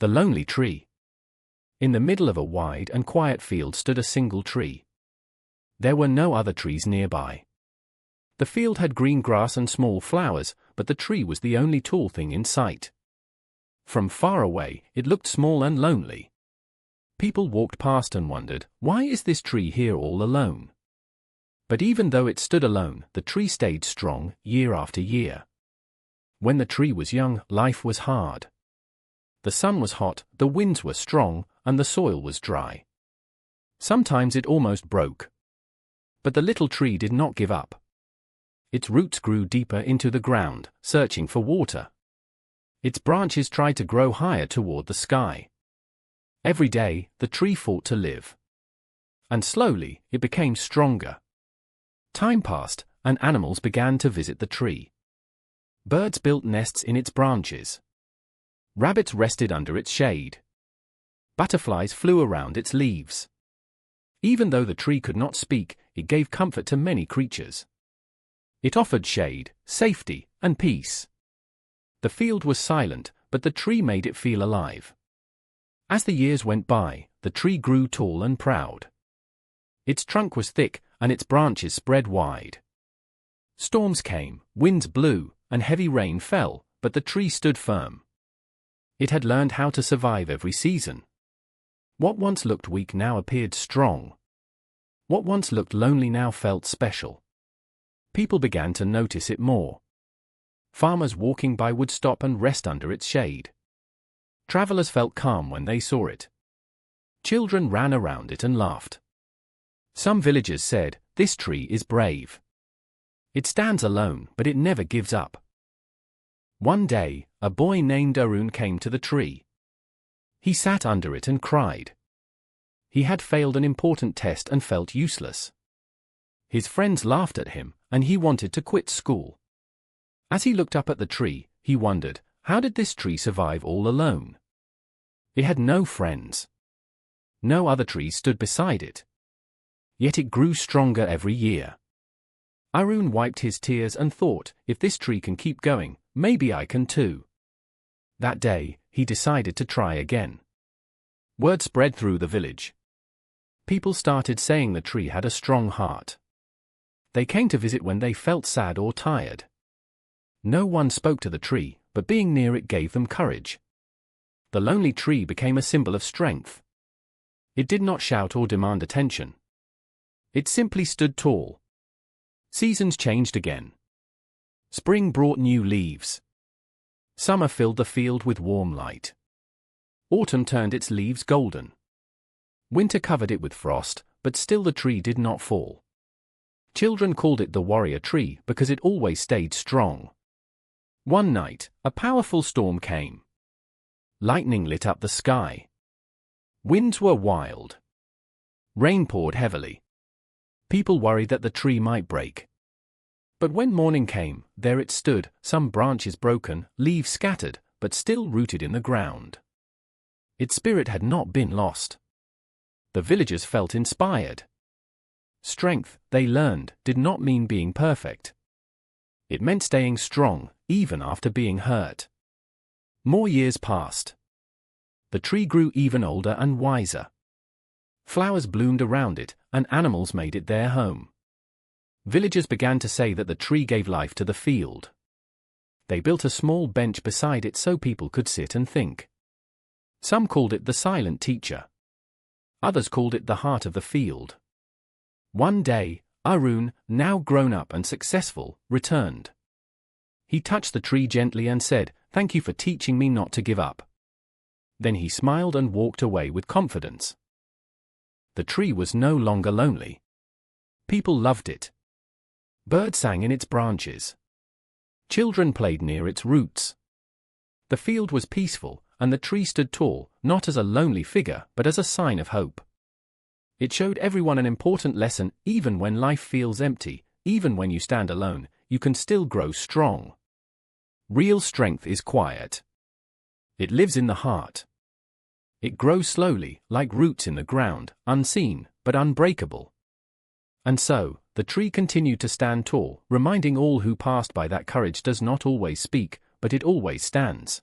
The lonely tree. In the middle of a wide and quiet field stood a single tree. There were no other trees nearby. The field had green grass and small flowers, but the tree was the only tall thing in sight. From far away, it looked small and lonely. People walked past and wondered, why is this tree here all alone? But even though it stood alone, the tree stayed strong, year after year. When the tree was young, life was hard. The sun was hot, the winds were strong, and the soil was dry. Sometimes it almost broke. But the little tree did not give up. Its roots grew deeper into the ground, searching for water. Its branches tried to grow higher toward the sky. Every day, the tree fought to live. And slowly, it became stronger. Time passed, and animals began to visit the tree. Birds built nests in its branches. Rabbits rested under its shade. Butterflies flew around its leaves. Even though the tree could not speak, it gave comfort to many creatures. It offered shade, safety, and peace. The field was silent, but the tree made it feel alive. As the years went by, the tree grew tall and proud. Its trunk was thick, and its branches spread wide. Storms came, winds blew, and heavy rain fell, but the tree stood firm. It had learned how to survive every season. What once looked weak now appeared strong. What once looked lonely now felt special. People began to notice it more. Farmers walking by would stop and rest under its shade. Travelers felt calm when they saw it. Children ran around it and laughed. Some villagers said, "This tree is brave. It stands alone, but it never gives up." One day, a boy named Arun came to the tree. He sat under it and cried. He had failed an important test and felt useless. His friends laughed at him, and he wanted to quit school. As he looked up at the tree, he wondered, how did this tree survive all alone? It had no friends. No other trees stood beside it. Yet it grew stronger every year. Arun wiped his tears and thought, if this tree can keep going, maybe I can too. That day, he decided to try again. Word spread through the village. People started saying the tree had a strong heart. They came to visit when they felt sad or tired. No one spoke to the tree, but being near it gave them courage. The lonely tree became a symbol of strength. It did not shout or demand attention. It simply stood tall. Seasons changed again. Spring brought new leaves. Summer filled the field with warm light. Autumn turned its leaves golden. Winter covered it with frost, but still the tree did not fall. Children called it the warrior tree because it always stayed strong. One night, a powerful storm came. Lightning lit up the sky. Winds were wild. Rain poured heavily. People worried that the tree might break. But when morning came, there it stood, some branches broken, leaves scattered, but still rooted in the ground. Its spirit had not been lost. The villagers felt inspired. Strength, they learned, did not mean being perfect. It meant staying strong, even after being hurt. More years passed. The tree grew even older and wiser. Flowers bloomed around it, and animals made it their home. Villagers began to say that the tree gave life to the field. They built a small bench beside it so people could sit and think. Some called it the silent teacher. Others called it the heart of the field. One day, Arun, now grown up and successful, returned. He touched the tree gently and said, "Thank you for teaching me not to give up." Then he smiled and walked away with confidence. The tree was no longer lonely. People loved it. Birds sang in its branches. Children played near its roots. The field was peaceful, and the tree stood tall, not as a lonely figure, but as a sign of hope. It showed everyone an important lesson: even when life feels empty, even when you stand alone, you can still grow strong. Real strength is quiet. It lives in the heart. It grows slowly, like roots in the ground, unseen, but unbreakable. And so, the tree continued to stand tall, reminding all who passed by that courage does not always speak, but it always stands.